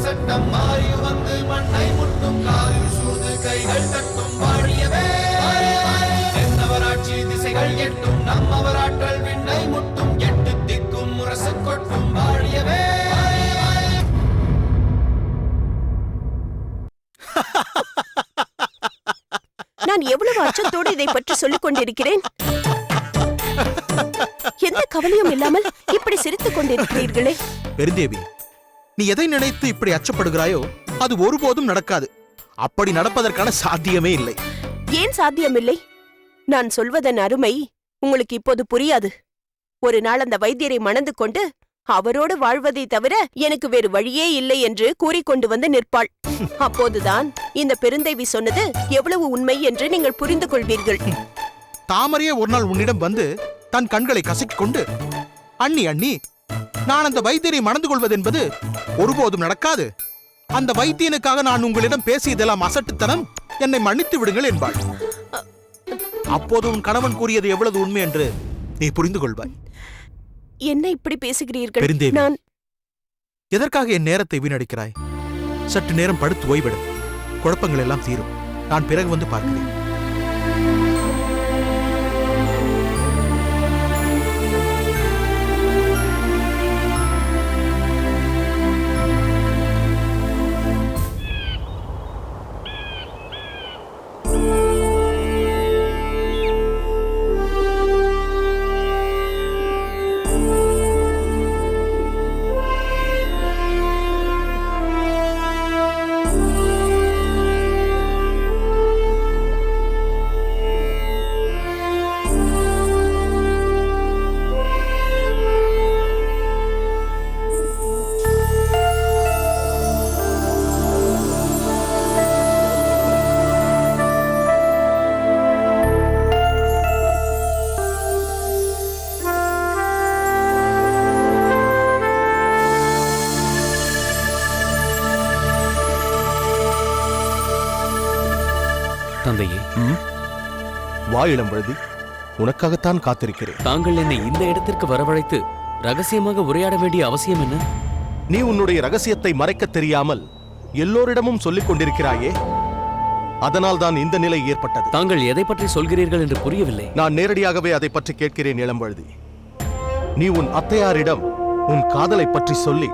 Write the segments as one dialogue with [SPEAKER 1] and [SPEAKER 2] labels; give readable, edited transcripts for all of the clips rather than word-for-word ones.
[SPEAKER 1] சட்டம் மாறி வந்து மண்ணை முட்டும் காலில் சூழ்ந்து கைகள் தட்டும் வாழியவே தென்னவராட்சி திசைகள் எட்டும் நம்மவராற்றல் விண்ணை முட்டும் எட்டு திக்கும் முரசு கொட்டும் வாழியவே.
[SPEAKER 2] நான் எவ்வளவு அச்சத்தோடு இதை பற்றி சொல்லிக் கொண்டிருக்கிறேன். எந்த கவலையும் இல்லாமல் இப்படி சிரித்துக் கொண்டிருக்கிறீர்களே.
[SPEAKER 3] பெருந்தேவி, நீ எதை நினைத்து இப்படி அச்சப்படுகிறாயோ அது ஒருபோதும் நடக்காது. அப்படி நடப்பதற்கான சாத்தியமே இல்லை.
[SPEAKER 2] ஏன் சாத்தியமில்லை? நான் சொல்வதன் அருமை உங்களுக்கு இப்போது புரியாது. ஒரு நாள் அந்த வைத்தியரை மணந்து கொண்டு அவரோடு வாழ்வதை தவிர எனக்கு வேறு வழியே இல்லை என்று கூறிக்கொண்டு வந்து நிற்பாள். அப்போதுதான் இந்த பெருந்தேவி சொன்னது எவ்வளவு உண்மை என்று நீங்கள் புரிந்து கொள்வீர்கள்.
[SPEAKER 3] தாமரையே ஒரு நாள் உன்னிடம் வந்து தன் கண்களை கசக்கிக் கொண்டு, அண்ணி அண்ணி, நான் அந்த வைத்தியரை மணந்து கொள்வதென்பது ஒருபோதும் நடக்காது. அந்த வைத்தியனுக்காக நான் உங்களிடம் பேசியதெல்லாம் அசட்டுத்தனம், என்னை மன்னித்து விடுங்கள் என்பாள். அப்போது உன் கணவன் கூறியது எவ்வளவு உண்மை என்று நீ புரிந்து கொள்வாய்.
[SPEAKER 2] என்ன இப்படி பேசுகிறீர்கள்?
[SPEAKER 3] பெருந்தேவி,
[SPEAKER 2] நான்
[SPEAKER 3] எதற்காக என் நேரத்தை வீணடிக்கிறாய்? சற்று நேரம் படுத்து ஓய்விடும். குழப்பங்கள் எல்லாம் தீரும். நான் பிறகு வந்து பார்க்கிறேன்.
[SPEAKER 4] தந்தையே,
[SPEAKER 5] வா இளம்பழுதி, உனக்காகத்தான் காத்திருக்கிறேன்.
[SPEAKER 4] தாங்கள் என்னை இந்த இடத்திற்கு வரவழைத்து ரகசியமாக உரையாட வேண்டிய அவசியம் என்ன?
[SPEAKER 5] நீ உன்னுடைய ரகசியத்தை மறைக்க தெரியாமல் எல்லோரிடமும் சொல்லிக் கொண்டிருக்கிறாயே, அதனால் தான் இந்த நிலை ஏற்பட்டது.
[SPEAKER 4] தாங்கள் எதை பற்றி சொல்கிறீர்கள் என்று புரியவில்லை.
[SPEAKER 5] நான் நேரடியாகவே அதை பற்றி கேட்கிறேன் இளம்பழுதி. நீ உன் அத்தையாரிடம் உன் காதலை பற்றி சொல்லி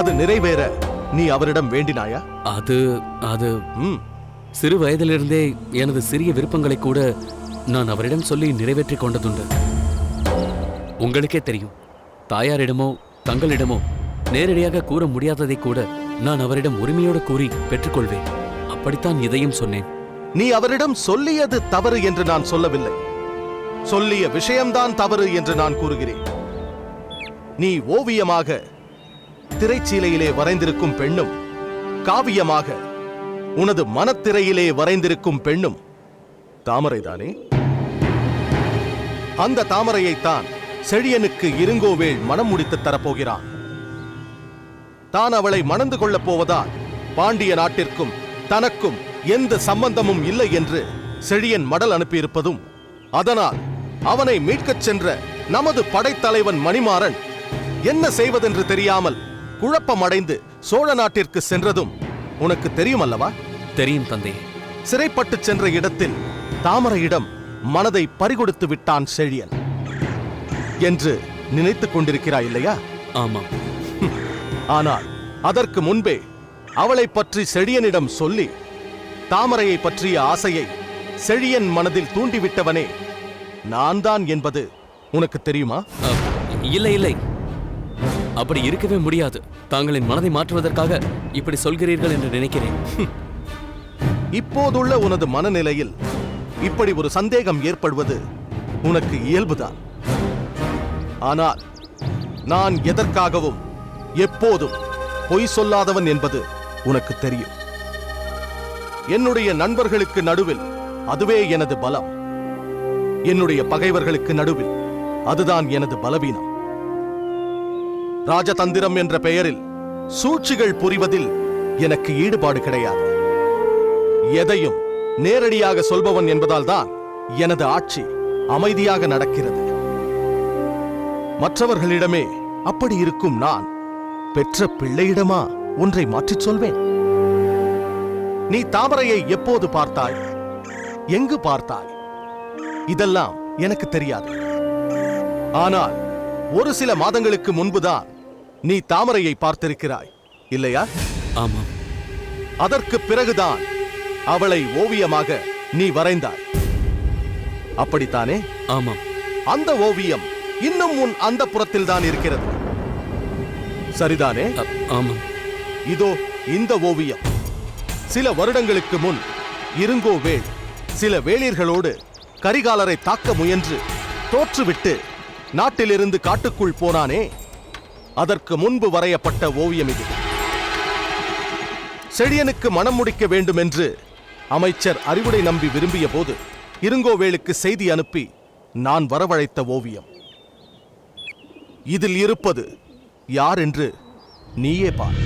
[SPEAKER 5] அது நிறைவேற நீ அவரிடம் வேண்டினாயா?
[SPEAKER 4] அது சிறு வயதிலிருந்தே எனது சிறிய விருப்பங்களை கூட நான் அவரிடம் சொல்லி நிறைவேற்றிக் கொண்டதுண்டு. உங்களுக்கே தெரியும், தாயாரிடமோ தங்களிடமோ நேரடியாக கூற முடியாததை கூட நான் அவரிடம் உரிமையோடு கூறி பெற்றுக்கொள்வேன். அப்படித்தான் இதையும் சொன்னேன்.
[SPEAKER 5] நீ அவரிடம் சொல்லியது தவறு என்று நான் சொல்லவில்லை. சொல்லிய விஷயம்தான் தவறு என்று நான் கூறுகிறேன். நீ ஓவியமாக திரைச்சீலையிலே வரைந்திருக்கும் பெண்ணும், காவியமாக உனது மனத்திரையிலே வரைந்திருக்கும் பெண்ணும் தாமரைதானே? அந்த தாமரையைத்தான் செழியனுக்கு இருங்கோவேள் மனம் முடித்து தரப்போகிறான். தான் அவளை மணந்து கொள்ளப் போவதால் பாண்டிய நாட்டிற்கும் தனக்கும் எந்த சம்பந்தமும் இல்லை என்று செழியன் மடல் அனுப்பியிருப்பதும், அதனால் அவனை மீட்கச் சென்ற நமது படைத்தலைவன் மணிமாறன் என்ன செய்வதென்று தெரியாமல் குழப்பமடைந்து சோழ நாட்டிற்கு சென்றதும் உனக்கு தெரியும் அல்லவா?
[SPEAKER 4] தெரியும் தந்தை.
[SPEAKER 5] சிறைப்பட்டு சென்ற இடத்தில் தாமரையிடம் மனதை பறிகொடுத்து விட்டான் செழியன் என்று நினைத்துக் கொண்டிருக்கிறாய் இல்லையா?
[SPEAKER 4] ஆமாம்.
[SPEAKER 5] ஆனால் அதற்கு முன்பே அவளை பற்றி செழியனிடம் சொல்லி தாமரையை பற்றிய ஆசையை செழியன் மனதில் தூண்டிவிட்டவனே நான் தான் என்பது உனக்கு தெரியுமா?
[SPEAKER 4] இல்லை இல்லை, அப்படி இருக்கவே முடியாது. தாங்களின் மனதை மாற்றுவதற்காக இப்படி சொல்கிறீர்கள் என்று நினைக்கிறேன்.
[SPEAKER 5] இப்போதுள்ள உனது மனநிலையில் இப்படி ஒரு சந்தேகம் ஏற்படுவது உனக்கு இயல்புதான். ஆனால் நான் எதற்காகவும் எப்போதும் பொய் சொல்லாதவன் என்பது உனக்கு தெரியும். என்னுடைய நண்பர்களுக்கு நடுவில் அதுவே எனது பலம். என்னுடைய பகைவர்களுக்கு நடுவில் அதுதான் எனது பலவீனம். ராஜதந்திரம் என்ற பெயரில் சூழ்ச்சிகள் புரிவதில் எனக்கு ஈடுபாடு கிடையாது. எதையும் நேரடியாக சொல்பவன் என்பதால் தான் எனது ஆட்சி அமைதியாக நடக்கிறது. மற்றவர்களிடமே அப்படி இருக்கும் நான் பெற்ற பிள்ளையிடமா ஒன்றை மாற்றிச் சொல்வேன். நீ தாமரையை எப்போது பார்த்தாய், எங்கு பார்த்தாய், இதெல்லாம் எனக்கு தெரியாது. ஆனால் ஒரு சில மாதங்களுக்கு முன்புதான் நீ தாமரையை பார்த்திருக்கிறாய், இல்லையா?
[SPEAKER 4] ஆமாம்.
[SPEAKER 5] அதற்கு பிறகுதான் அவளை ஓவியமாக நீ வரைந்தாய், அப்படித்தானே?
[SPEAKER 4] ஆமாம்.
[SPEAKER 5] அந்த ஓவியம் இன்னும் உன் அந்த புறத்தில் தான் இருக்கிறது, சரிதானே?
[SPEAKER 4] ஆமாம்.
[SPEAKER 5] இதோ இந்த ஓவியம் சில வருடங்களுக்கு முன் இருங்கோவேள் சில வேளிர்களோடு கரிகாலரை தாக்க முயன்று தோற்றுவிட்டு நாட்டிலிருந்து காட்டுக்குள் போனானே, அதற்கு முன்பு வரையப்பட்ட ஓவியம் இது. செழியனுக்கு மனம் முடிக்க வேண்டும் என்று அமைச்சர் அறிவுடை நம்பி விரும்பிய போது இருங்கோவேளுக்கு செய்தி அனுப்பி நான் வரவழைத்த ஓவியம். இதில் இருப்பது யார் என்று நீயே பார்.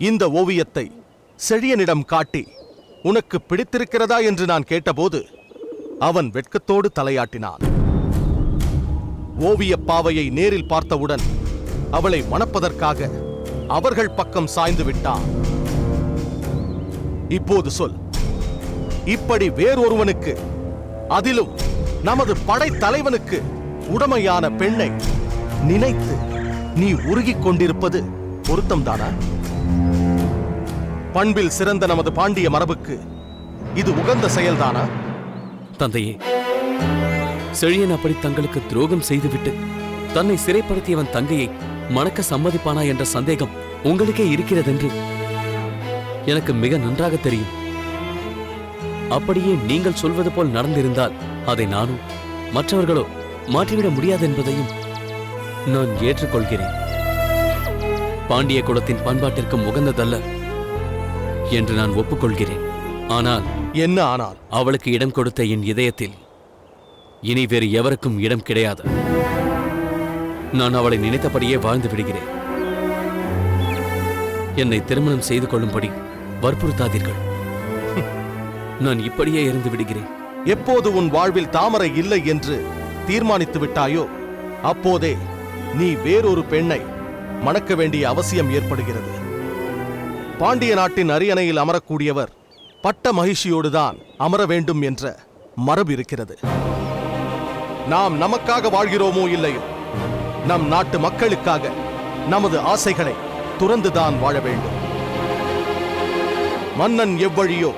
[SPEAKER 5] இந்த ஓவியத்தை செழியனிடம் காட்டி உனக்கு பிடித்திருக்கிறதா என்று நான் கேட்டபோது அவன் வெட்கத்தோடு தலையாட்டினான். ஓவிய பாவையை நேரில் பார்த்தவுடன் அவளை மணப்பதற்காக அவர்கள் பக்கம் சாய்ந்து விட்டான். இப்போது சொல், இப்படி வேறொருவனுக்கு, அதிலும் நமது படைத்தலைவனுக்கு உடமையான பெண்ணை நினைத்து நீ உருகிக் கொண்டிருப்பது பொருத்தம்தானா? பண்பில் சிறந்த நமது பாண்டிய மரபுக்கு இது உகந்த செயல்தானா?
[SPEAKER 4] தந்தையே, செழியன் அப்படி தங்களுக்கு துரோகம் செய்துவிட்டு தன்னை சிறைப்படுத்தியவன் தங்கையை மணக்க சம்மதிப்பானா என்ற சந்தேகம் உங்களுக்கே இருக்கிறதென்று எனக்கு மிக நன்றாக தெரியும். அப்படியே நீங்கள் சொல்வது போல் நடந்திருந்தால் அதை நானும் மற்றவர்களோ மாற்றிவிட முடியாது என்பதையும் நான் ஏற்றுக்கொள்கிறேன். பாண்டிய குலத்தின் பண்பாட்டிற்கும் உகந்ததல்ல என்று நான் ஒப்புக்கொள்கிறேன். ஆனால்
[SPEAKER 5] என்ன ஆனால்?
[SPEAKER 4] அவளுக்கு இடம் கொடுத்த என் இதயத்தில் இனி வேறு எவருக்கும் இடம் கிடையாது. நான் அவளை நினைத்தபடியே வாழ்ந்து விடுகிறேன். என்னை திருமணம் செய்து கொள்ளும்படி வற்புறுத்தாதீர்கள். நான் இப்படியே இருந்து விடுகிறேன்.
[SPEAKER 5] எப்போது உன் வாழ்வில் தாமரை இல்லை என்று தீர்மானித்து விட்டாயோ அப்போதே நீ வேறொரு பெண்ணை மணக்க வேண்டிய அவசியம் ஏற்படுகிறது. பாண்டிய நாட்டின் அரியணையில் அமரக்கூடியவர் பட்ட மகிழ்ச்சியோடுதான் அமர வேண்டும் என்ற மரபு இருக்கிறது. நாம் நமக்காக வாழ்கிறோமோ இல்லையோ, நம் நாட்டு மக்களுக்காக நமது ஆசைகளை துறந்துதான் வாழ வேண்டும். மன்னன் எவ்வழியோ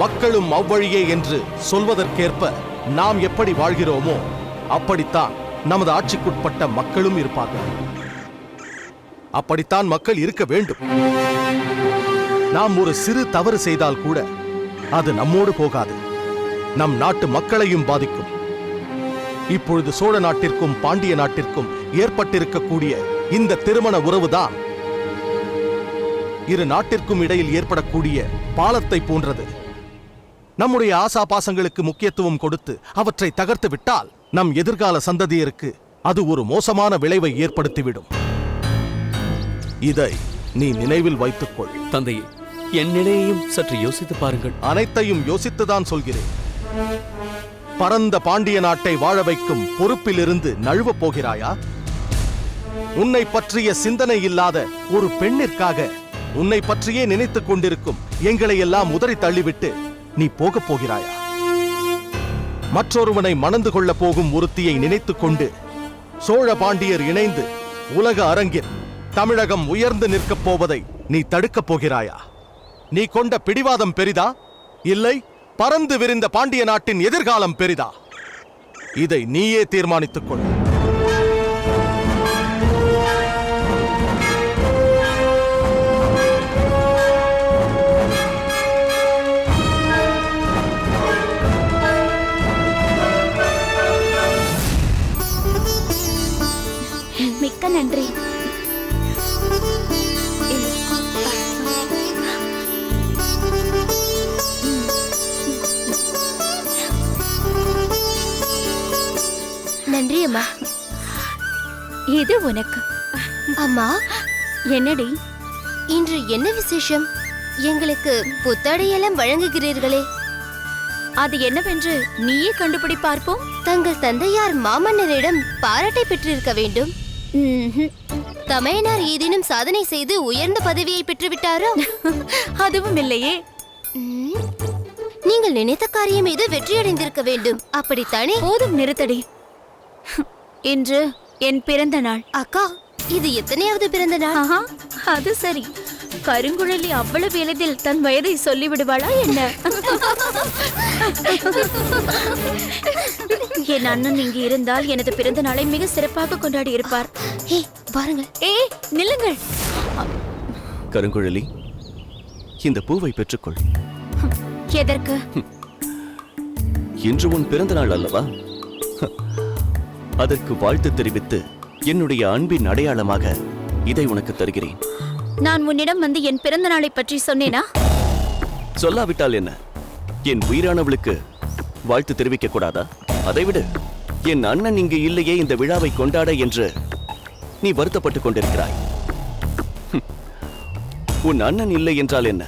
[SPEAKER 5] மக்களும் அவ்வழியே என்று சொல்வதற்கேற்ப நாம் எப்படி வாழ்கிறோமோ அப்படித்தான் நமது ஆட்சிக்குட்பட்ட மக்களும் இருப்பார்கள். அப்படித்தான் மக்கள் இருக்க வேண்டும். நாம் ஒரு சிறு தவறு செய்தால் கூட அது நம்மோடு போகாது, நம் நாட்டு மக்களையும் பாதிக்கும். இப்பொழுது சோழ நாட்டிற்கும் பாண்டிய நாட்டிற்கும் ஏற்பட்டிருக்கக்கூடிய இந்த திருமண உறவுதான் இரு நாட்டிற்கும் இடையில் ஏற்படக்கூடிய பாலத்தை போன்றது. நம்முடைய ஆசாபாசங்களுக்கு முக்கியத்துவம் கொடுத்து அவற்றை தகர்த்து விட்டால் நம் எதிர்கால சந்ததியருக்கு அது ஒரு மோசமான விளைவை ஏற்படுத்திவிடும். இதை நீ நினைவில் வைத்துக்கொள்.
[SPEAKER 4] தந்தையே, என் நிலையையும் சற்று யோசித்து பாருங்கள்.
[SPEAKER 5] அனைத்தையும் யோசித்துதான் சொல்கிறேன். பரந்த பாண்டிய நாட்டை வாழ வைக்கும் பொறுப்பிலிருந்து நழுவப் போகிறாயா? உன்னை பற்றிய சிந்தனை இல்லாத ஒரு பெண்ணிற்காக உன்னை பற்றியே நினைத்துக் கொண்டிருக்கும் எங்களை எல்லாம் உதறி தள்ளிவிட்டு நீ போகப் போகிறாயா? மற்றொருவனை மணந்து கொள்ள போகும் ஒருத்தியை நினைத்துக் கொண்டு சோழ பாண்டியர் இணைந்து உலக அரங்கில் தமிழகம் உயர்ந்து நிற்கப் போவதை நீ தடுக்கப் போகிறாயா? நீ கொண்ட பிடிவாதம் பெரிதா, இல்லை பறந்து விரிந்த பாண்டிய நாட்டின் எதிர்காலம் பெரிதா? இதை நீயே தீர்மானித்துக் கொள்.
[SPEAKER 6] மிக்க நன்றி.
[SPEAKER 7] நன்றி அம்மா.
[SPEAKER 6] இது உனக்கு.
[SPEAKER 7] அம்மா,
[SPEAKER 6] என்னடி
[SPEAKER 7] இன்று என்ன விசேஷம்? எங்களுக்கு புத்தாடையெல்லாம் வழங்குகிறீர்களே,
[SPEAKER 6] அது என்னவென்று நீயே கண்டுபிடி பார்ப்போம்.
[SPEAKER 7] தங்கள் தந்தையார் மாமன்னரிடம் பாராட்டை பெற்றிருக்க வேண்டும்.
[SPEAKER 6] ம்ஹும்.
[SPEAKER 7] தமையனார் ஏதேனும் சாதனை செய்து உயர்ந்த பதவியை பெற்றுவிட்டாரோ?
[SPEAKER 6] அதுவும் இல்லையே.
[SPEAKER 7] ம், நீங்கள் நினைத்த காரியம் மீது வெற்றியடைந்திருக்க வேண்டும், அப்படித்தானே?
[SPEAKER 6] போதும், நிறுத்தடி. இன்று என் பிறந்த நாள்.
[SPEAKER 7] அக்கா, இது எத்தனையாவது பிறந்த நாள்?
[SPEAKER 6] ஆஹா, அது சரி. கருங்குழலி அவ்வளவு எளிதில் தன் வயதை சொல்லிவிடுவாளா என்ன? என் அண்ணன் இங்கு இருந்தால் எனது பிறந்த நாளை மிக சிறப்பாக கொண்டாடி இருப்பார்.
[SPEAKER 7] ஏ, பாருங்கள்.
[SPEAKER 6] நில்லுங்கள்.
[SPEAKER 5] கருங்குழலி, இந்த பூவை பெற்றுக்கொள்.
[SPEAKER 6] எதற்கு?
[SPEAKER 5] இன்று உன் பிறந்த நாள் அல்லவா? அதற்கு வாழ்த்து தெரிவித்து என்னுடைய அன்பின் அடையாளமாக இதை உனக்கு தருகிறேன்.
[SPEAKER 6] நான் உன்னிடம் வந்து என் பிறந்த நாளை பற்றி சொன்னேனா?
[SPEAKER 5] சொல்லாவிட்டால் என்ன, என் உயிரானவளுக்கு வாழ்த்து தெரிவிக்க கூடாதா? அதைவிடு, என் அண்ணன் இங்கு இல்லையே இந்த விழாவை கொண்டாட என்று நீ வருத்தப்பட்டுக் கொண்டிருக்கிறாய். உன் அண்ணன் இல்லை என்றால் என்ன?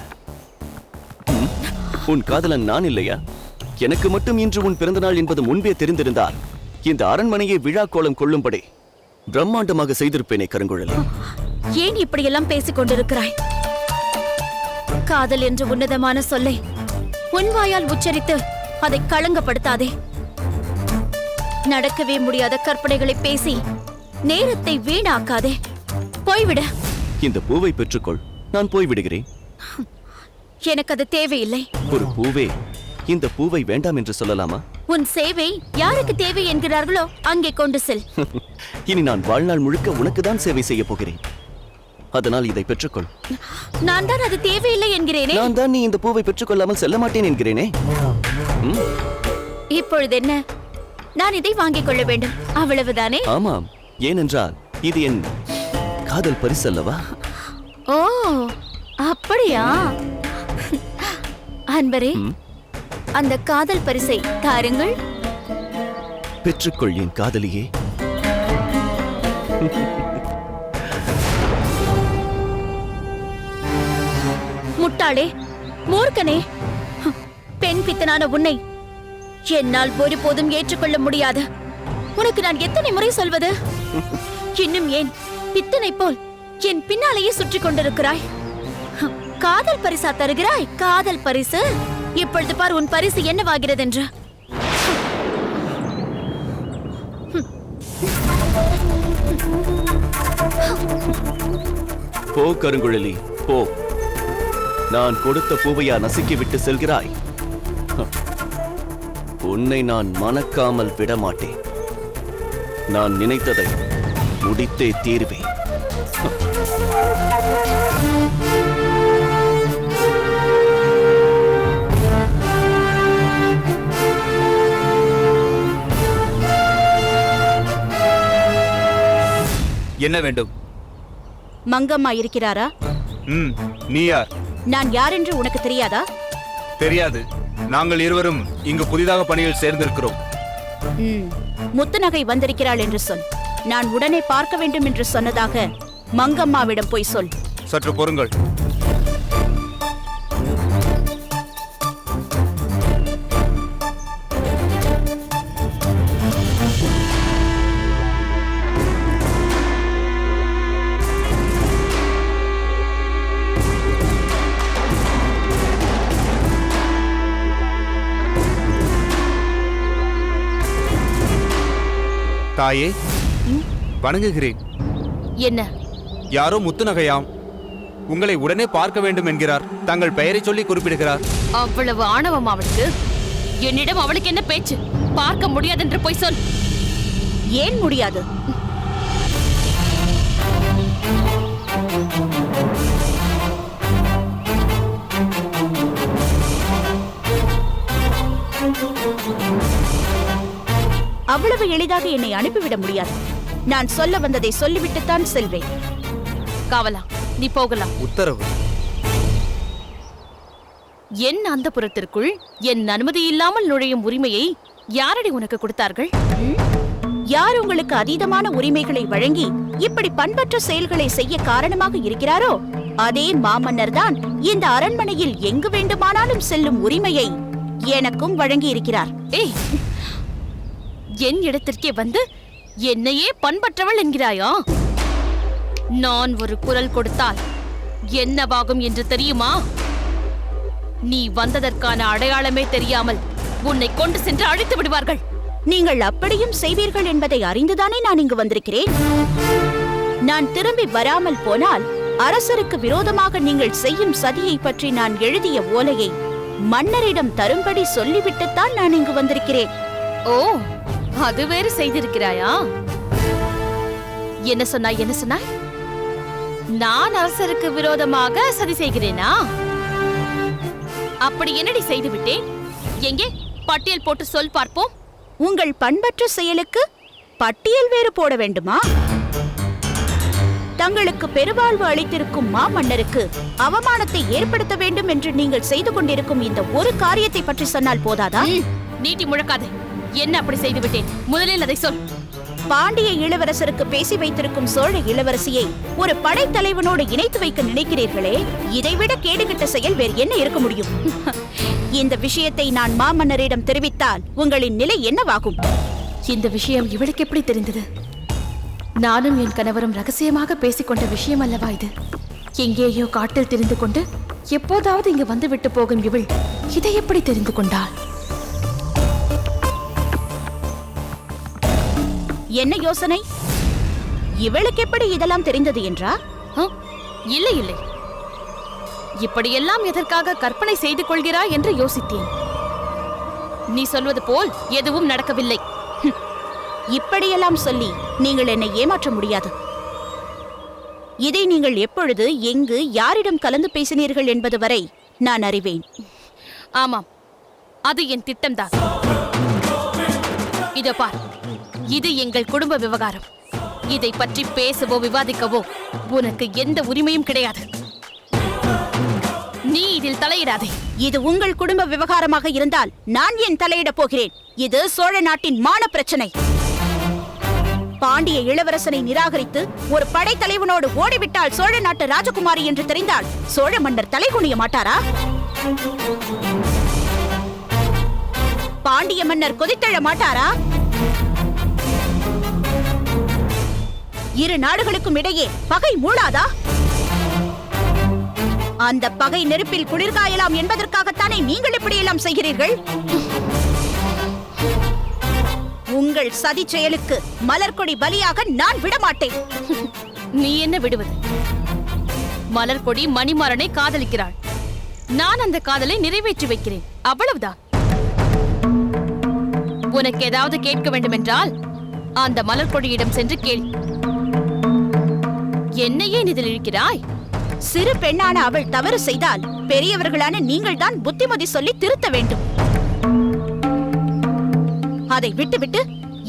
[SPEAKER 5] உன் காதலன் நான் இல்லையா? எனக்கு மட்டும் இன்று உன் பிறந்தநாள் என்பது முன்பே தெரிந்திருந்தால் இந்த அரண்மனையை விழா கோலம் கொள்ளும்படி பிரம்மாண்டமாக செய்திருப்பேனே கருங்குழலி.
[SPEAKER 6] ஏன் இப்படியெல்லாம் பேசிக் கொண்டிருக்கிறாய்? காதல் என்ற உன்னதமான சொல்லை உன் வாயால் உச்சரித்து அதை களங்கப்படுத்தாதே. நடக்கவே முடியாத கற்பனைகளை பேசி நேரத்தை வீணாக்காதே. போய்விட.
[SPEAKER 5] இந்த பூவை பெற்றுக்கொள், நான் போய்விடுகிறேன்.
[SPEAKER 6] எனக்கு அது தேவையில்லை.
[SPEAKER 5] ஒரு பூவே இந்த பூவை வேண்டாம் என்று சொல்லலாமா?
[SPEAKER 6] உன் சேவை யாருக்கு தேவை என்கிறார்களோ அங்கே கொண்டு செல்.
[SPEAKER 5] இனி நான் வாழ்நாள் முழுக்க உனக்கு தான் சேவை செய்ய போகிறேன். அதனால் இதை பெற்றுக்கொள்.
[SPEAKER 6] நான் தான் அது தேவையில்லை என்கிறேனே.
[SPEAKER 5] நான் தான் நீ இந்த பூவை பெற்றுக்கொள்ளாமல் செல்ல மாட்டேன் என்கிறேனே.
[SPEAKER 6] இப்பொழுது என்ன? நான் இதை வாங்கிக் கொள்ள வேண்டும், அவ்வளவுதானே?
[SPEAKER 5] ஆமாம், ஏனென்றால் இது என் காதல் பரிசு அல்லவா?
[SPEAKER 6] ஓ, அப்படியா? அன்பரே, அந்த காதல் பரிசை தாருங்கள்.
[SPEAKER 5] பெற்றுக்கொள் என் காதலியே.
[SPEAKER 6] முட்டாளே, மூர்க்கனே, பெண் பித்தனான உன்னை என்னால் ஒருபோதும் ஏற்றுக்கொள்ள முடியாது. உனக்கு நான் எத்தனை முறை சொல்வது? இன்னும் ஏன் பித்தனை போல் என் பின்னாலேயே சுற்றி கொண்டிருக்கிறாய்? காதல் பரிசா தருகிறாய்? காதல் பரிசு? இப்பொழுது பார் உன் பரிசு என்னவாகிறது என்று.
[SPEAKER 5] போ கருங்குழலி, போ. நான் கொடுத்த பூவையா நசுக்கி விட்டு செல்கிறாய்? உன்னை நான் மணக்காமல் விடமாட்டேன். நான் நினைத்ததை முடித்தே தீர்வேன்.
[SPEAKER 8] என்ன வேண்டும்?
[SPEAKER 6] மங்கம்மா இருக்கிறாரா?
[SPEAKER 8] நீ யார்?
[SPEAKER 6] நான் யார் என்று உனக்கு தெரியாதா?
[SPEAKER 8] தெரியாது. நாங்கள் இருவரும் இங்கு புதிதாக பணியில் சேர்ந்திருக்கிறோம்.
[SPEAKER 6] முத்துநகை வந்திருக்கிறாள் என்று சொல். நான் உடனே பார்க்க வேண்டும் என்று சொன்னதாக மங்கம்மாவிடம் போய் சொல்.
[SPEAKER 8] சற்று பொறுங்கள். தாயே, வணங்குகிறேன்.
[SPEAKER 6] என்ன?
[SPEAKER 8] யாரோ முத்துநகையாம். உங்களை உடனே பார்க்க வேண்டும் என்கிறார். தங்கள் பெயரை சொல்லி குறிப்பிடுகிறார்.
[SPEAKER 9] அவ்வளவு ஆணவம் அவளுக்கு? என்னிடம் அவளுக்கு என்ன பேச்சு? பார்க்க முடியாதென்று போய் சொல்.
[SPEAKER 6] ஏன் முடியாது? அவ்வளவு எளிதாக என்னை அனுப்பிவிட முடியாது. நான் சொல்ல வந்ததை சொல்லிவிட்டுத்தான் செல்வேன்.
[SPEAKER 9] காவலா, நீ போகலாம்.
[SPEAKER 8] உத்தரவு.
[SPEAKER 9] என் அந்தப்புரத்திற்குள் என் அனுமதி இல்லாமல் நுழையும் உரிமையை யாரடி உனக்கு கொடுத்தார்கள்?
[SPEAKER 6] யார் உங்களுக்கு அதீதமான உரிமைகளை வழங்கி இப்படி பண்பற்ற செயல்களை செய்ய காரணமாக இருக்கிறாரோ அதே மாமன்னர் தான் இந்த அரண்மனையில் எங்கு வேண்டுமானாலும் செல்லும் உரிமையை எனக்கும் வழங்கி இருக்கிறார்.
[SPEAKER 9] ஏய், என் இடத்திற்கே வந்து என்னையே பண்பற்றவள் என்கிறாயா? நான் ஒரு குரல் கொடுத்தால் என்னவாகும் என்று தெரியுமா? நீ வந்ததற்கான அடையாளமே தெரியாமல் உன்னை கொண்டு சென்று அழைத்து விடுவார்கள்.
[SPEAKER 6] நீங்கள் அப்படியும் செய்வீர்கள் என்பதை அறிந்துதானே நான் இங்கு வந்திருக்கிறேன். நான் திரும்பி வராமல் போனால் அரசருக்கு விரோதமாக நீங்கள் செய்யும் சதியை பற்றி நான் எழுதிய ஓலையை மன்னரிடம் தரும்படி சொல்லிவிட்டுத்தான் நான் இங்கு வந்திருக்கிறேன்.
[SPEAKER 9] ஓ, அது வேறு செய்திருக்கிறாயா? என்ன சொன்னாய், என்ன சொன்னாய்? நான் அரசருக்கு விரோதமாக சதி செய்கிறேனா? அப்படி என்னடி செய்து விட்டேன்? எங்கே பட்டியல் போட்டு சொல் பார்ப்போம்.
[SPEAKER 6] உங்கள் பண்பற்ற செயலுக்கு பட்டியல் வேறு போட வேண்டுமா? தங்களுக்கு பெருவாழ்வு அளித்திருக்கும் மாமன்னருக்கு அவமானத்தை ஏற்படுத்த வேண்டும் என்று நீங்கள் செய்து கொண்டிருக்கும் இந்த ஒரு காரியத்தை பற்றி சொன்னால் போதாதா?
[SPEAKER 9] நீட்டி முழக்காதே. என்ன அப்படி செய்து விட்டேன்? முதலில் அதை சொல்.
[SPEAKER 6] பாண்டிய இளவரசருக்கு பேசி வைத்திருக்கும் சோழ இளவரசியை ஒரு படைத்தலைவனோடு இணைத்து வைக்க நினைக்கிறீர்களே, இதைவிட கேடுகட்ட செயல் வேறு என்ன இருக்க முடியும்? இந்த விஷயத்தை நான் மாமன்னரிடம் தெரிவித்தால் உங்களின் நிலை என்னவாகும்?
[SPEAKER 9] இந்த விஷயம் இவளுக்கு எப்படி தெரிந்தது? நானும் என் கணவரும் ரகசியமாக பேசிக்கொண்ட விஷயம் அல்லவா இது? எங்கேயோ காட்டில் தெரிந்து கொண்டு எப்போதாவது இங்கு வந்து விட்டு போகும் இவள் இதை எப்படி தெரிந்து கொண்டாள்?
[SPEAKER 6] என்ன யோசனை? இவளுக்கு எப்படி இதெல்லாம் தெரிந்தது என்றா?
[SPEAKER 9] இல்லை இல்லை, இப்படியெல்லாம் எதற்காக கற்பனை செய்து கொள்கிறாய் என்று யோசித்தேன். நீ சொல்வது போல் எதுவும் நடக்கவில்லை.
[SPEAKER 6] இப்படியெல்லாம் சொல்லி நீங்கள் என்னை ஏமாற்ற முடியாது. இதை நீங்கள் எப்பொழுது, எங்கு, யாரிடம் கலந்து பேசினீர்கள் என்பது வரை நான் அறிவேன்.
[SPEAKER 9] ஆமாம், அது என் திட்டம்தான். இதோ பார், இது எங்கள் குடும்ப விவகாரம். இதை பற்றி பேசவோ விவாதிக்கவோ உனக்கு எந்த உரிமையும் கிடையாது. நீ இதில் தலையிடாதே.
[SPEAKER 6] இது உங்கள் குடும்ப விவகாரமாக இருந்தால் நான் ஏன் தலையிடப் போகிறேன்? இது சோழ நாட்டின் மான பிரச்சனை. பாண்டிய இளவரசனை நிராகரித்து ஒரு படைத்தலைவனோடு ஓடிவிட்டால் சோழ நாட்டு ராஜகுமாரி என்று தெரிந்தால் சோழ மன்னர் தலைகுனிய மாட்டாரா? பாண்டிய மன்னர் கொதித்தெழ மாட்டாரா? இரு நாடுகளுக்கும் இடையே பகை மூளாதா? அந்த பகை நெருப்பில் குளிர்காயலாம் என்பதற்காகத்தானே நீங்கள் இப்படியெல்லாம் செய்கிறீர்கள்? உங்கள் சதி செயலுக்கு மலர்கொடி பலியாக நான் விடமாட்டேன்.
[SPEAKER 9] நீ என்ன விடுவது? மலர்கொடி மணிமாறனை காதலிக்கிறாள். நான் அந்த காதலை நிறைவேற்றி வைக்கிறேன், அவ்வளவுதான். உனக்கு ஏதாவது கேட்க வேண்டும் என்றால் அந்த மலர்கொடியிடம் சென்று கேள். என்னையே இதில் இழுக்கிறாய்?
[SPEAKER 6] சிறு பெண்ணான அவள் தவறு செய்தால் பெரியவர்களான நீங்கள் தான் புத்திமதி சொல்லி திருத்த வேண்டும். அதை விட்டுவிட்டு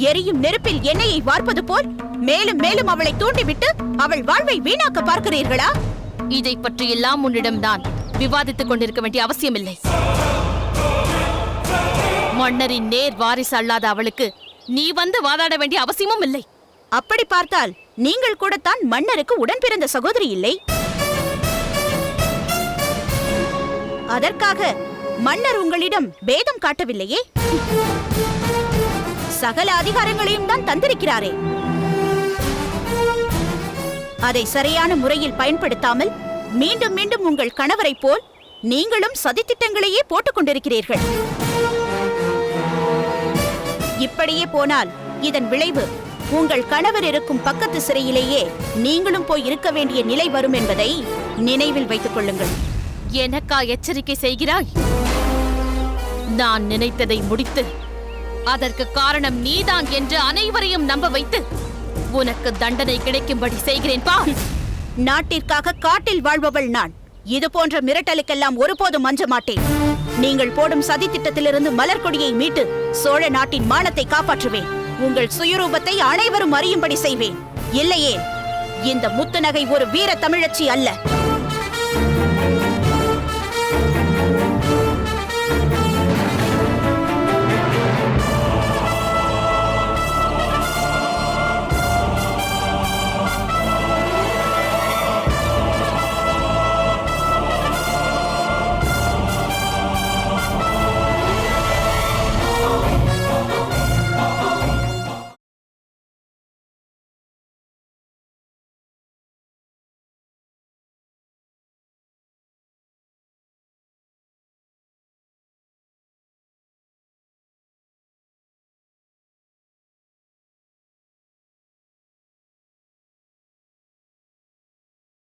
[SPEAKER 6] எரியும் நெருப்பில் எண்ணெயை வார்ப்பது போல் மேலும் மேலும் அவளை தூண்டிவிட்டு அவள் வாழ்வை வீணாக்க பார்க்கிறீர்களா?
[SPEAKER 9] இதை பற்றி எல்லாம் உன்னிடம் தான் விவாதித்துக் கொண்டிருக்க வேண்டிய அவசியமில்லை. மன்னரின் நேர் வாரிசு அல்லாத அவளுக்கு நீ வந்து வாதாட வேண்டிய அவசியமும் இல்லை.
[SPEAKER 6] அப்படி பார்த்தால் நீங்கள் கூடத்தான் மன்னருக்கு உடன் பிறந்த சகோதரி இல்லை? அதற்காக மன்னர் உங்களிடம் பேதம் காட்டவில்லையே. சகல அதிகாரங்களையும் தான் தந்திருக்கிறாரே. அதை சரியான முறையில் பயன்படுத்தாமல் மீண்டும் மீண்டும் உங்கள் கணவரை போல் நீங்களும் சதித்திட்டங்களையே போட்டுக் கொண்டிருக்கிறீர்கள். இப்படியே போனால் இதன் விளைவு உங்கள் கணவர் இருக்கும் பக்கத்து சிறையிலேயே நீங்களும் போய் இருக்க வேண்டிய நிலை வரும் என்பதை நினைவில் வைத்துக் கொள்ளுங்கள்.
[SPEAKER 9] எனக்கா எச்சரிக்கை செய்கிறாய்? நான் நினைத்ததை முடித்து அதற்கு காரணம் நீதான் என்று அனைவரையும் நம்ப வைத்து உனக்கு தண்டனை கிடைக்கும்படி செய்கிறேன் பார்.
[SPEAKER 6] நாட்டிற்காக காட்டில் வாழ்பவள் நான். இது போன்ற மிரட்டலுக்கெல்லாம் ஒருபோதும் அஞ்ச மாட்டேன். நீங்கள் போடும் சதி திட்டத்திலிருந்து மலர்கொடியை மீட்டு சோழ நாட்டின் மானத்தை காப்பாற்றுவேன். உங்கள் சுயரூபத்தை அனைவரும் அறியும்படி செய்வேன். இல்லையே இந்த முத்துநகை ஒரு வீர தமிழச்சி அல்ல.